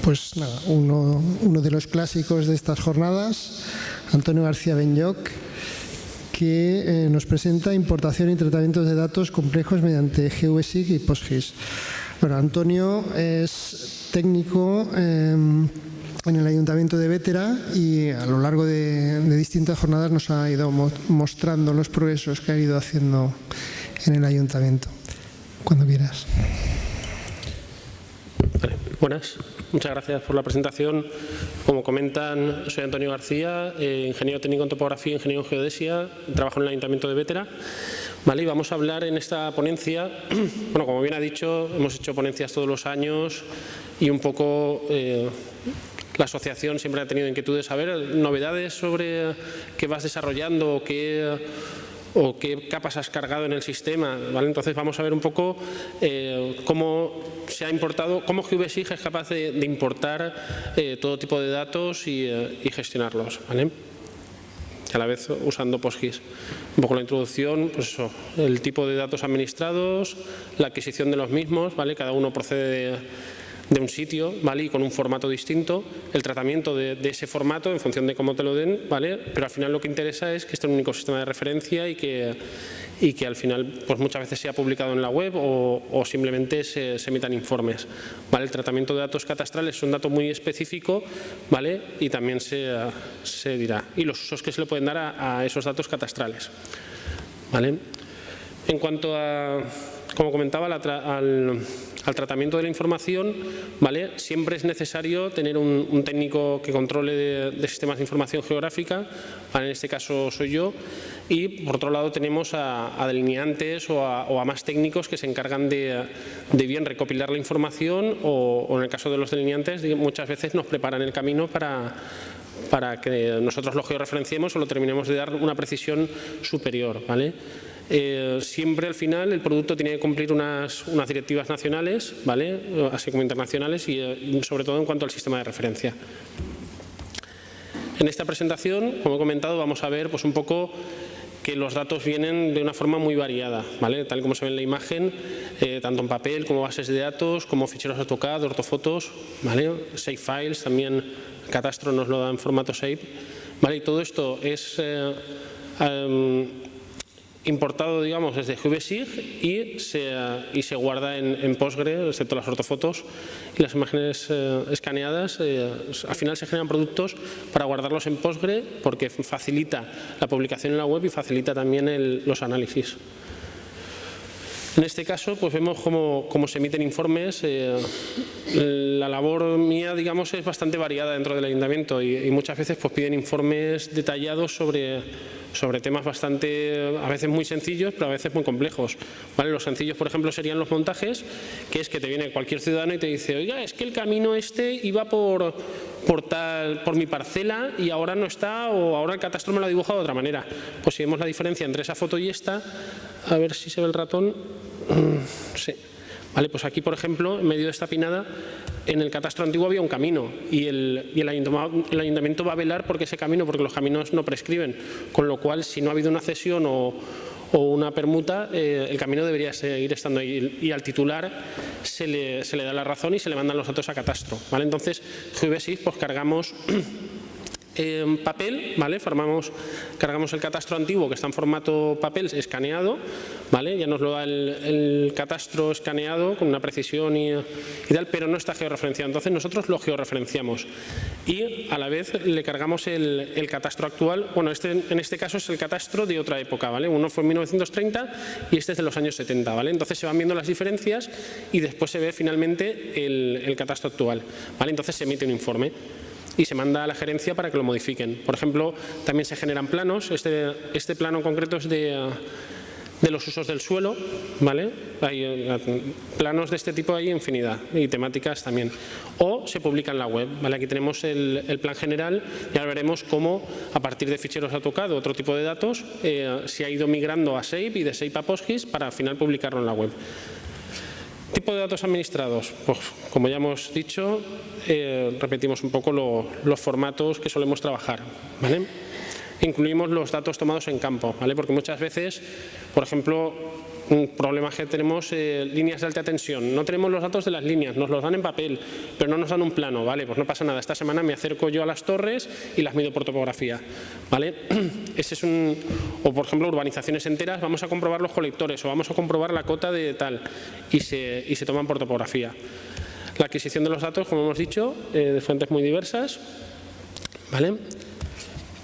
Pues nada, uno de los clásicos de estas jornadas, Antonio García Benlloch, que nos presenta importación y tratamientos de datos complejos mediante GVSIG y PostGIS. Bueno, Antonio es técnico en el Ayuntamiento de Bétera y a lo largo de distintas jornadas nos ha ido mostrando los progresos que ha ido haciendo en el Ayuntamiento. Cuando quieras. Vale, buenas. Muchas gracias por la presentación. Como comentan, soy Antonio García, ingeniero técnico en topografía, ingeniero en geodesia, trabajo en el Ayuntamiento de Bétera. Vale, y vamos a hablar en esta ponencia, bueno, como bien ha dicho, hemos hecho ponencias todos los años y un poco la asociación siempre ha tenido inquietud de saber novedades sobre qué vas desarrollando o qué capas has cargado en el sistema, ¿vale? Entonces vamos a ver un poco cómo se ha importado, cómo GVSIG es capaz de importar todo tipo de datos y gestionarlos, ¿vale? A la vez usando PostGIS. Un poco la introducción, pues eso, el tipo de datos administrados, la adquisición de los mismos, ¿vale? Cada uno procede de un sitio, ¿vale? Y con un formato distinto, el tratamiento de ese formato en función de cómo te lo den, ¿vale? Pero al final lo que interesa es que esté en un único sistema de referencia y que al final pues muchas veces sea publicado en la web o simplemente se emitan informes, ¿vale? El tratamiento de datos catastrales es un dato muy específico, ¿vale? Y también se dirá. Y los usos que se le pueden dar a esos datos catastrales, ¿vale? En cuanto a, como comentaba, al tratamiento de la información, ¿vale? Siempre es necesario tener un técnico que controle de sistemas de información geográfica, ¿vale? En este caso soy yo, y por otro lado tenemos a delineantes o a más técnicos que se encargan de bien recopilar la información o en el caso de los delineantes muchas veces nos preparan el camino para que nosotros lo georreferenciemos o lo terminemos de dar una precisión superior, ¿vale? Siempre al final el producto tiene que cumplir unas directivas nacionales, ¿vale? Así como internacionales y sobre todo en cuanto al sistema de referencia. En esta presentación, como he comentado, vamos a ver pues un poco que los datos vienen de una forma muy variada, ¿vale? Tal como se ve en la imagen, tanto en papel como bases de datos, como ficheros AutoCAD, ortofotos, ¿vale? Shapefiles, también Catastro nos lo da en formato Shape, ¿vale? Y todo esto es importado, digamos, desde GVSIG y se guarda en Postgre, excepto las ortofotos y las imágenes escaneadas. Al final se generan productos para guardarlos en Postgre porque facilita la publicación en la web y facilita también los análisis. En este caso, pues vemos cómo se emiten informes. La labor mía, digamos, es bastante variada dentro del ayuntamiento y muchas veces pues piden informes detallados sobre temas bastante, a veces muy sencillos, pero a veces muy complejos, ¿vale? Los sencillos, por ejemplo, serían los montajes, que es que te viene cualquier ciudadano y te dice, oiga, es que el camino este iba por mi parcela y ahora no está, o ahora el catastro me lo ha dibujado de otra manera. Pues si vemos la diferencia entre esa foto y esta, a ver si se ve el ratón. Sí. Vale, pues aquí, por ejemplo, en medio de esta pinada, en el catastro antiguo había un camino y el ayuntamiento va a velar porque ese camino, porque los caminos no prescriben, con lo cual si no ha habido una cesión o una permuta, el camino debería seguir estando ahí y al titular se le da la razón y se le mandan los datos a catastro, ¿vale? Entonces, GVSIG, pues cargamos en papel, ¿vale? Cargamos el catastro antiguo que está en formato papel escaneado, ¿vale? Ya nos lo da el catastro escaneado con una precisión y tal, pero no está georreferenciado. Entonces nosotros lo georreferenciamos y a la vez le cargamos el catastro actual. Bueno, en este caso es el catastro de otra época, ¿vale? Uno fue en 1930 y este es de los años 70, ¿vale? Entonces se van viendo las diferencias y después se ve finalmente el catastro actual, ¿vale? Entonces se emite un informe y se manda a la gerencia para que lo modifiquen. Por ejemplo, también se generan planos. Este plano en concreto es de los usos del suelo, ¿vale? Hay planos de este tipo, hay infinidad, y temáticas también. O se publica en la web, ¿vale? Aquí tenemos el plan general y ahora veremos cómo, a partir de ficheros AutoCAD o otro tipo de datos, se ha ido migrando a Shape y de Shape a PostGIS para al final publicarlo en la web. Tipo de datos administrados, pues como ya hemos dicho, repetimos un poco los formatos que solemos trabajar, ¿vale? Incluimos los datos tomados en campo, ¿vale? Porque muchas veces, por ejemplo, problemas que tenemos, líneas de alta tensión. No tenemos los datos de las líneas, nos los dan en papel, pero no nos dan un plano, ¿vale? Pues no pasa nada. Esta semana me acerco yo a las torres y las mido por topografía, ¿vale? Ese es o por ejemplo, urbanizaciones enteras, vamos a comprobar los colectores o vamos a comprobar la cota de tal y se toman por topografía. La adquisición de los datos, como hemos dicho, de fuentes muy diversas, ¿vale?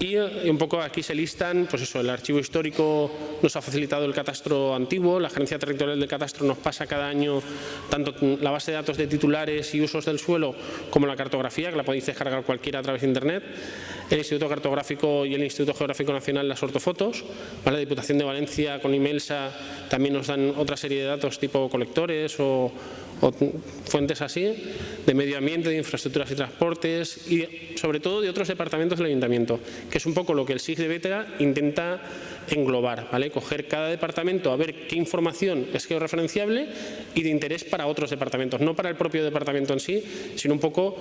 Y un poco aquí se listan, pues eso, el archivo histórico nos ha facilitado el catastro antiguo, la gerencia territorial del catastro nos pasa cada año tanto la base de datos de titulares y usos del suelo como la cartografía, que la podéis descargar cualquiera a través de internet. El Instituto Cartográfico y el Instituto Geográfico Nacional las ortofotos, ¿vale? La Diputación de Valencia con Imelsa también nos dan otra serie de datos tipo colectores o fuentes así, de medio ambiente, de infraestructuras y transportes y sobre todo de otros departamentos del ayuntamiento, que es un poco lo que el SIG de Bétera intenta englobar, ¿vale? Coger cada departamento a ver qué información es georreferenciable y de interés para otros departamentos, no para el propio departamento en sí, sino un poco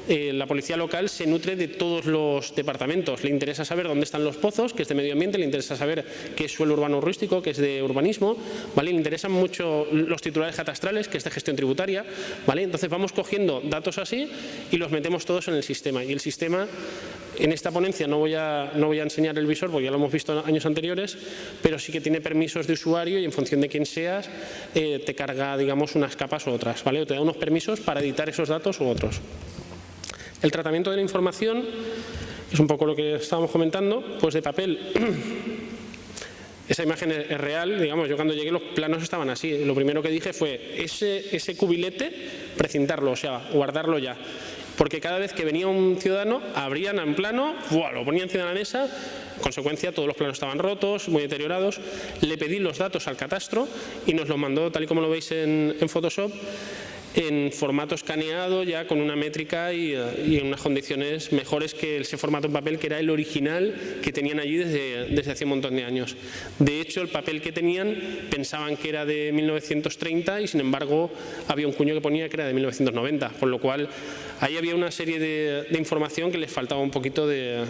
la policía local se nutre de todos los departamentos. Le interesa saber dónde están los pozos, que es de medio ambiente, le interesa saber qué es suelo urbano rústico, que es de urbanismo, ¿vale? Le interesan mucho los titulares catastrales, que es de gestión tributaria, ¿vale? Entonces vamos cogiendo datos así y los metemos todos en el sistema. Y el sistema, en esta ponencia no voy a enseñar el visor porque ya lo hemos visto en años anteriores, pero sí que tiene permisos de usuario y en función de quién seas te carga, digamos, unas capas u otras, ¿vale? O te da unos permisos para editar esos datos u otros. El tratamiento de la información es un poco lo que estábamos comentando, pues de papel. Esa imagen es real, digamos, yo cuando llegué los planos estaban así. Lo primero que dije fue ese cubilete, precintarlo, o sea, guardarlo ya. Porque cada vez que venía un ciudadano, abrían un plano, ¡buah!, lo ponían encima de la mesa, en consecuencia todos los planos estaban rotos, muy deteriorados. Le pedí los datos al catastro y nos los mandó, tal y como lo veis en Photoshop, en formato escaneado, ya con una métrica y en unas condiciones mejores que ese formato en papel que era el original que tenían allí desde hace un montón de años. De hecho, el papel que tenían pensaban que era de 1930 y sin embargo había un cuño que ponía que era de 1990, con lo cual ahí había una serie de información que les faltaba un poquito de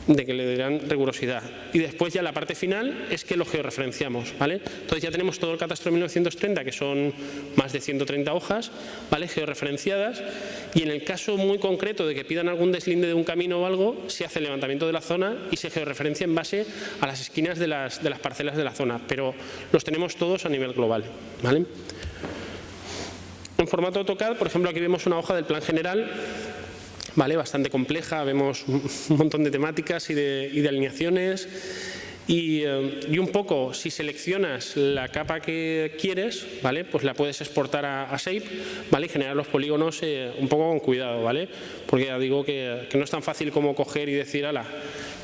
que le dieran rigurosidad. Y después ya la parte final es que lo georreferenciamos, ¿vale? Entonces ya tenemos todo el catastro de 1930, que son más de 130 hojas, ¿vale?, georreferenciadas, y en el caso muy concreto de que pidan algún deslinde de un camino o algo, se hace el levantamiento de la zona y se georreferencia en base a las esquinas de las parcelas de la zona, pero los tenemos todos a nivel global, ¿vale? En formato AutoCAD, por ejemplo, aquí vemos una hoja del plan general, ¿vale?, bastante compleja, vemos un montón de temáticas y de alineaciones y un poco, si seleccionas la capa que quieres, ¿vale?, pues la puedes exportar a Shape, ¿vale?, y generar los polígonos un poco con cuidado, ¿vale?, porque ya digo que no es tan fácil como coger y decir, ala,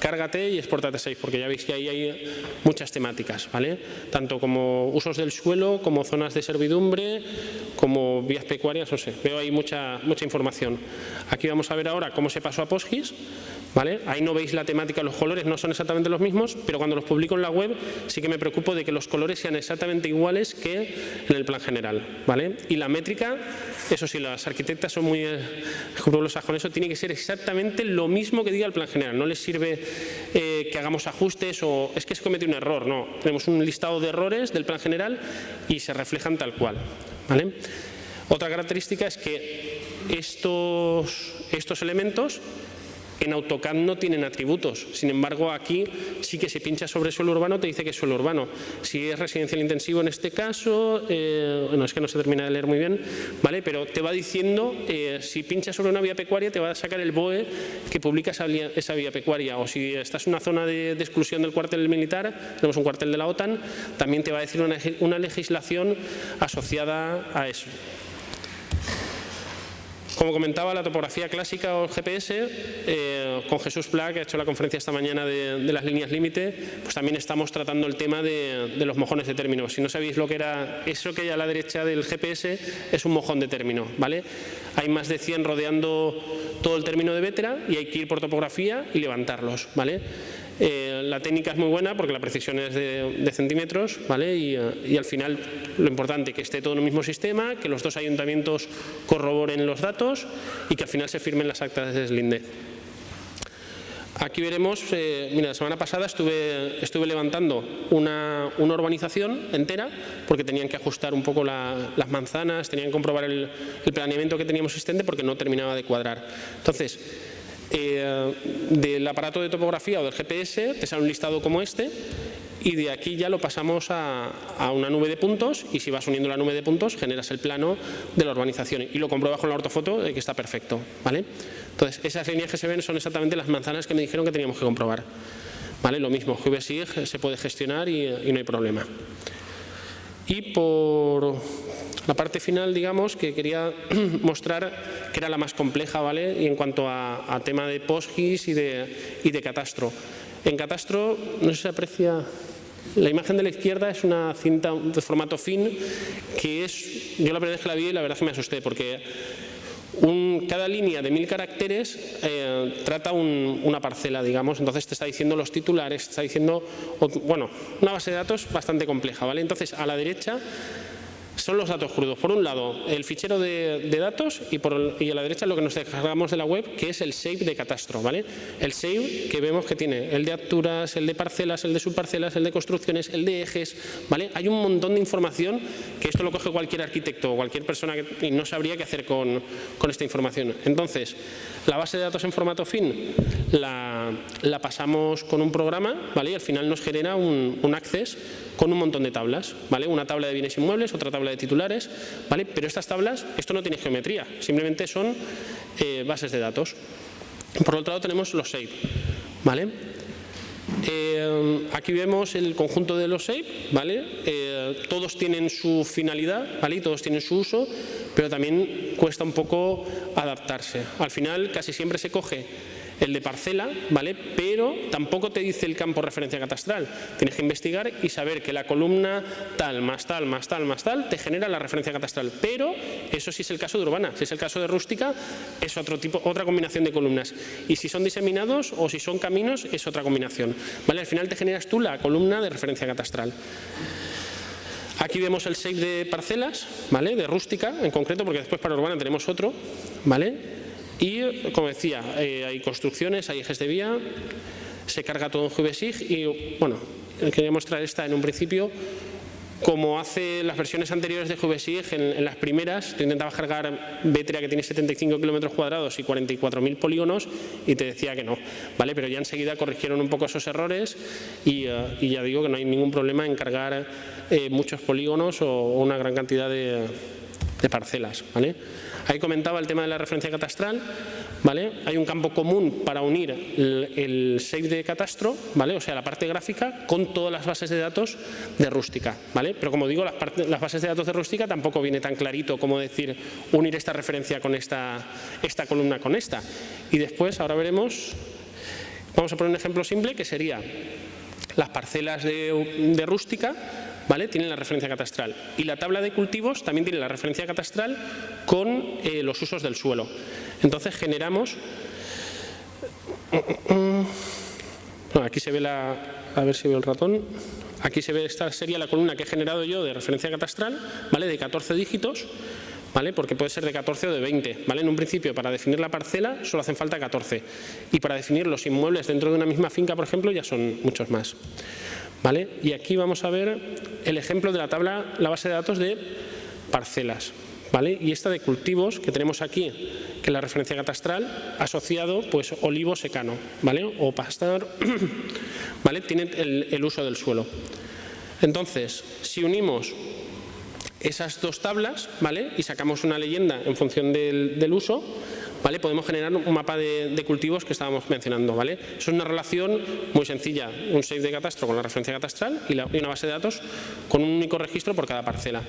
cárgate y exportate Shape, porque ya veis que ahí hay muchas temáticas, ¿vale?, tanto como usos del suelo, como zonas de servidumbre, como vías pecuarias, no sé, veo ahí mucha información. Aquí vamos a ver ahora cómo se pasó a PostGIS, ¿vale? Ahí no veis la temática, los colores no son exactamente los mismos, pero cuando los publico en la web sí que me preocupo de que los colores sean exactamente iguales que en el plan general, ¿vale? Y la métrica, eso sí, las arquitectas son muy escrupulosas con eso, tiene que ser exactamente lo mismo que diga el plan general, no les sirve que hagamos ajustes o es que se comete un error, no, tenemos un listado de errores del plan general y se reflejan tal cual, ¿vale? Otra característica es que estos elementos en AutoCAD no tienen atributos, sin embargo aquí sí que se pincha sobre suelo urbano, te dice que es suelo urbano. Si es residencial intensivo en este caso, bueno, es que no se termina de leer muy bien, ¿vale?, pero te va diciendo, si pinchas sobre una vía pecuaria te va a sacar el BOE que publica esa vía pecuaria, o si estás en una zona de exclusión del cuartel militar, tenemos un cuartel de la OTAN, también te va a decir una legislación asociada a eso. Como comentaba, la topografía clásica o el GPS, con Jesús Pla, que ha hecho la conferencia esta mañana de las líneas límite, pues también estamos tratando el tema de los mojones de término. Si no sabéis lo que era eso que hay a la derecha del GPS, es un mojón de término, ¿vale? Hay más de 100 rodeando todo el término de Bétera y hay que ir por topografía y levantarlos, ¿vale? La técnica es muy buena porque la precisión es de centímetros, ¿vale? Y al final lo importante es que esté todo en el mismo sistema, que los dos ayuntamientos corroboren los datos y que al final se firmen las actas de deslinde. Aquí veremos, mira, la semana pasada estuve levantando una urbanización entera porque tenían que ajustar un poco las manzanas, tenían que comprobar el planeamiento que teníamos existente porque no terminaba de cuadrar. Entonces, del aparato de topografía o del GPS te sale un listado como este y de aquí ya lo pasamos a una nube de puntos y si vas uniendo la nube de puntos generas el plano de la urbanización y lo compruebas con la ortofoto de que está perfecto, ¿vale? Entonces, esas líneas que se ven son exactamente las manzanas que me dijeron que teníamos que comprobar, ¿vale? Lo mismo, GVSIG se puede gestionar y no hay problema. Y por la parte final, digamos, que quería mostrar que era la más compleja, ¿vale? Y en cuanto a tema de PostGIS y de catastro. En catastro, no sé si se aprecia, la imagen de la izquierda es una cinta de formato fin que es, yo la primera vez que la vi la verdad es que me asusté porque cada línea de 1000 caracteres trata una parcela, digamos, entonces te está diciendo los titulares, te está diciendo, bueno, una base de datos bastante compleja, ¿vale? Entonces a la derecha son los datos crudos. Por un lado, el fichero de datos y a la derecha lo que nos descargamos de la web, que es el SAVE de catastro, ¿vale? El SAVE que vemos que tiene el de alturas, el de parcelas, el de subparcelas, el de construcciones, el de ejes, ¿vale? Hay un montón de información que esto lo coge cualquier arquitecto o cualquier persona y no sabría qué hacer con esta información. Entonces, la base de datos en formato fin la pasamos con un programa, ¿vale? Y al final nos genera un access con un montón de tablas, ¿vale? Una tabla de bienes inmuebles, otra tabla de titulares, ¿vale? Pero estas tablas, esto no tiene geometría, simplemente son bases de datos. Por otro lado tenemos los SAVE, ¿vale? Aquí vemos el conjunto de los SAVE, ¿vale? Todos tienen su finalidad, ¿vale? Y todos tienen su uso, pero también cuesta un poco adaptarse. Al final casi siempre se coge el de parcela, ¿vale? Pero tampoco te dice el campo referencia catastral. Tienes que investigar y saber que la columna tal, más tal, más tal, más tal, te genera la referencia catastral. Pero eso sí es el caso de urbana. Si es el caso de rústica, es otra combinación de columnas. Y si son diseminados o si son caminos, es otra combinación, ¿vale? Al final te generas tú la columna de referencia catastral. Aquí vemos el SAVE de parcelas, ¿vale? De rústica en concreto, porque después para urbana tenemos otro, ¿vale? Y, como decía, hay construcciones, hay ejes de vía, se carga todo en GVSIG y, bueno, quería mostrar esta en un principio. Como hace las versiones anteriores de GVSIG, en las primeras, tú intentabas cargar Vetria que tiene 75 kilómetros cuadrados y 44.000 polígonos y te decía que no, ¿vale? Pero ya enseguida corrigieron un poco esos errores y ya digo que no hay ningún problema en cargar muchos polígonos o una gran cantidad de parcelas, ¿vale? Ahí comentaba el tema de la referencia catastral, ¿vale? Hay un campo común para unir el SAVE de catastro, ¿vale? O sea, la parte gráfica con todas las bases de datos de rústica, ¿vale? Pero como digo, las bases de datos de rústica tampoco viene tan clarito como decir unir esta referencia con esta columna con esta. Y después, ahora veremos, vamos a poner un ejemplo simple que sería las parcelas de rústica, ¿vale? Tienen la referencia catastral y la tabla de cultivos también tiene la referencia catastral con los usos del suelo. Entonces generamos, bueno, aquí se ve a ver si veo el ratón, aquí se ve, esta sería la columna que he generado yo de referencia catastral, ¿vale? De 14 dígitos, ¿vale? Porque puede ser de 14 o de 20, ¿vale? En un principio, para definir la parcela solo hacen falta 14 y para definir los inmuebles dentro de una misma finca, por ejemplo, ya son muchos más, ¿vale? Y aquí vamos a ver el ejemplo de la tabla, la base de datos de parcelas, ¿vale? Y esta de cultivos que tenemos aquí, que es la referencia catastral, asociado pues olivo secano, ¿vale? O pastar, ¿vale? Tiene el uso del suelo. Entonces, si unimos esas dos tablas, ¿vale? Y sacamos una leyenda en función del uso, ¿vale? Podemos generar un mapa de cultivos que estábamos mencionando, ¿vale? Eso es una relación muy sencilla, un SAVE de catastro con la referencia catastral y una base de datos con un único registro por cada parcela.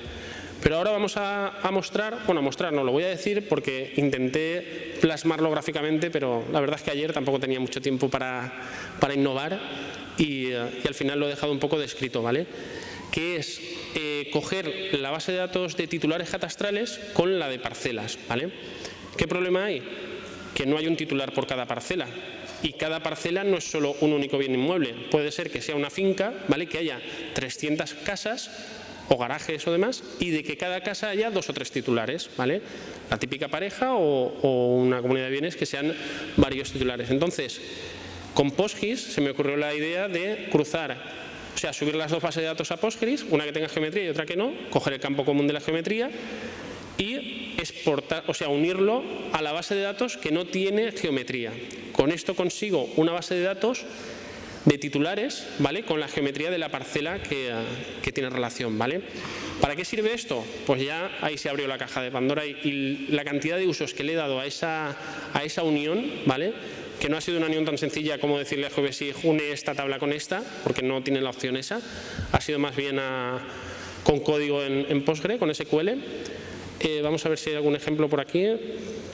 Pero ahora vamos a mostrar, bueno, no, lo voy a decir porque intenté plasmarlo gráficamente, pero la verdad es que ayer tampoco tenía mucho tiempo para innovar y al final lo he dejado un poco descrito, ¿vale? Que es coger la base de datos de titulares catastrales con la de parcelas, ¿vale? ¿Qué problema hay? Que no hay un titular por cada parcela y cada parcela no es solo un único bien inmueble. Puede ser que sea una finca, ¿vale? Que haya 300 casas o garajes o demás y de que cada casa haya 2 o 3 titulares, ¿vale? La típica pareja o una comunidad de bienes que sean varios titulares. Entonces, Con PostGIS se me ocurrió la idea de cruzar, o sea, subir las dos bases de datos a PostGIS, una que tenga geometría y otra que no, coger el campo común de la geometría y exportar, o sea, unirlo a la base de datos que no tiene geometría. Con esto consigo una base de datos de titulares, ¿vale?, con la geometría de la parcela que tiene relación, ¿vale? ¿Para qué sirve esto? Pues ya ahí se abrió la caja de Pandora y la cantidad de usos que le he dado a esa unión, ¿vale?, que no ha sido una unión tan sencilla como decirle a GeoBSIG une esta tabla con esta, porque no tiene la opción esa, ha sido más bien con código en Postgre, con SQL. Vamos a ver si hay algún ejemplo por aquí,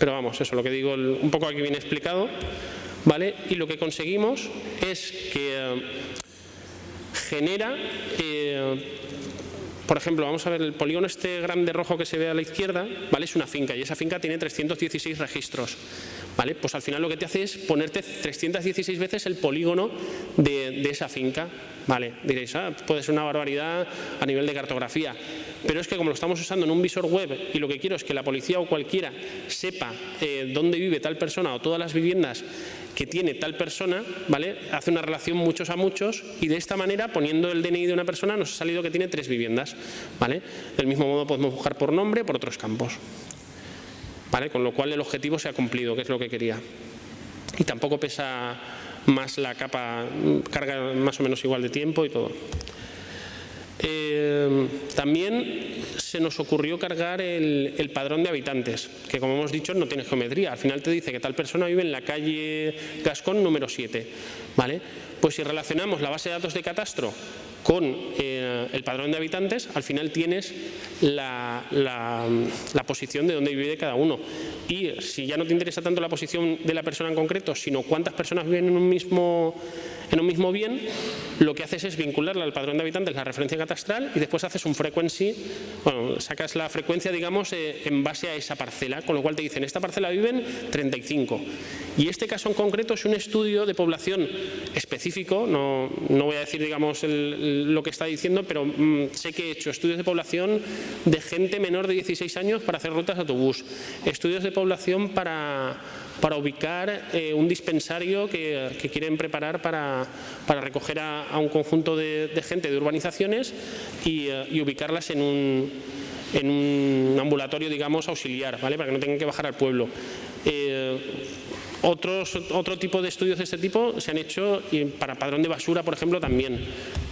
pero vamos, eso, lo que digo, un poco aquí bien explicado, ¿vale? Y lo que conseguimos es que genera, por ejemplo, vamos a ver el polígono este grande rojo que se ve a la izquierda, ¿vale?, es una finca y esa finca tiene 316 registros, ¿vale? Pues al final lo que te hace es ponerte 316 veces el polígono de esa finca, ¿vale? Diréis, puede ser una barbaridad a nivel de cartografía, pero es que como lo estamos usando en un visor web y lo que quiero es que la policía o cualquiera sepa dónde vive tal persona o todas las viviendas que tiene tal persona, ¿vale?, hace una relación muchos a muchos y de esta manera, poniendo el DNI de una persona, nos ha salido que tiene 3 viviendas, ¿vale? Del mismo modo podemos buscar por nombre, por otros campos, ¿vale? Con lo cual el objetivo se ha cumplido, que es lo que quería. Y tampoco pesa más la capa, carga más o menos igual de tiempo y todo. También se nos ocurrió cargar el padrón de habitantes, que como hemos dicho no tiene geometría. Al final te dice que tal persona vive en la calle Gascón número 7, ¿vale? Pues si relacionamos la base de datos de catastro con el padrón de habitantes, al final tienes la posición de dónde vive cada uno. Y si ya no te interesa tanto la posición de la persona en concreto, sino cuántas personas viven en un mismo bien, lo que haces es vincularla al padrón de habitantes, la referencia catastral, y después haces un frequency, bueno, sacas la frecuencia, digamos, en base a esa parcela, con lo cual te dicen, esta parcela viven 35. Y este caso en concreto es un estudio de población específico, no voy a decir, digamos, lo que está diciendo, pero sé que he hecho estudios de población de gente menor de 16 años para hacer rutas de autobús, estudios de población para ubicar un dispensario que quieren preparar para recoger a un conjunto de gente de urbanizaciones y ubicarlas en un ambulatorio, digamos, auxiliar, ¿vale?, para que no tengan que bajar al pueblo. Otro tipo de estudios de este tipo se han hecho para padrón de basura, por ejemplo, también,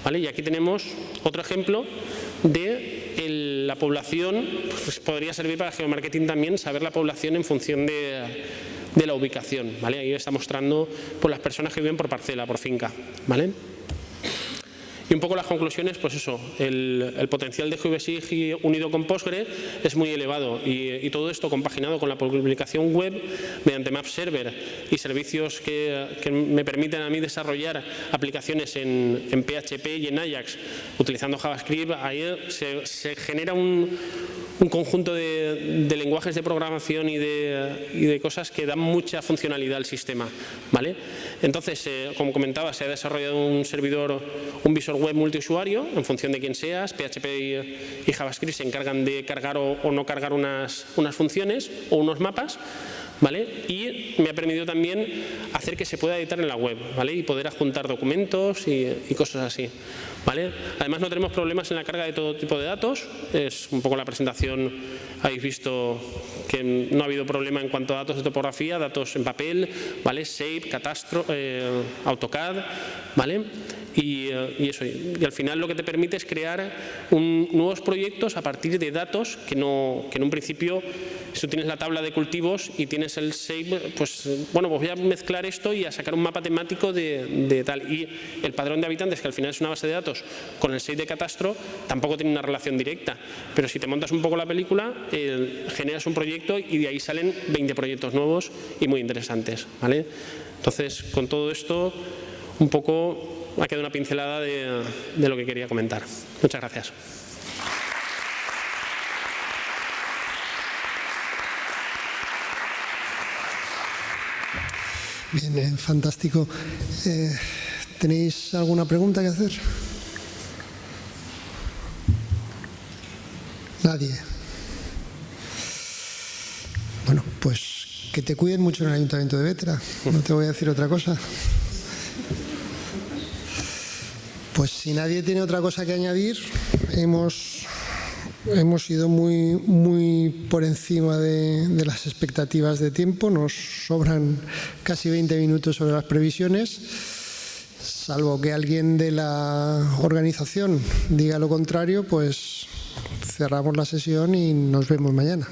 ¿vale? Y aquí tenemos otro ejemplo de la población, pues podría servir para geomarketing también, saber la población en función de la ubicación, ¿vale? Ahí está mostrando por las personas que viven por parcela, por finca, ¿vale? Y un poco las conclusiones, pues eso, el potencial de GeoBSIG unido con Postgre es muy elevado y todo esto compaginado con la publicación web mediante Map Server y servicios que me permiten a mí desarrollar aplicaciones en PHP y en Ajax utilizando JavaScript, ahí se genera un conjunto de lenguajes de programación y de cosas que dan mucha funcionalidad al sistema, ¿vale? Entonces, como comentaba, se ha desarrollado un servidor, un visor web multiusuario en función de quién seas. PHP y JavaScript se encargan de cargar o no cargar unas funciones o unos mapas, ¿vale? Y me ha permitido también hacer que se pueda editar en la web, ¿vale? Y poder adjuntar documentos y cosas así, ¿vale? Además no tenemos problemas en la carga de todo tipo de datos. Es un poco la presentación, habéis visto que no ha habido problema en cuanto a datos de topografía, datos en papel, ¿vale? Shape, Catastro, AutoCAD, ¿vale? Y eso, y al final lo que te permite es crear nuevos proyectos a partir de datos que en un principio, si tú tienes la tabla de cultivos y tienes el shape, pues bueno, pues voy a mezclar esto y a sacar un mapa temático de tal. Y el padrón de habitantes, que al final es una base de datos, con el shape de catastro, tampoco tiene una relación directa. Pero si te montas un poco la película, generas un proyecto y de ahí salen 20 proyectos nuevos y muy interesantes, ¿vale? Entonces, con todo esto, un poco ha quedado una pincelada de lo que quería comentar. Muchas gracias. Bien, fantástico. ¿Tenéis alguna pregunta que hacer? Nadie. Bueno, pues que te cuiden mucho en el Ayuntamiento de Vétera. No te voy a decir otra cosa. Pues si nadie tiene otra cosa que añadir, hemos ido muy por encima de las expectativas de tiempo. Nos sobran casi 20 minutos sobre las previsiones. Salvo que alguien de la organización diga lo contrario, pues cerramos la sesión y nos vemos mañana.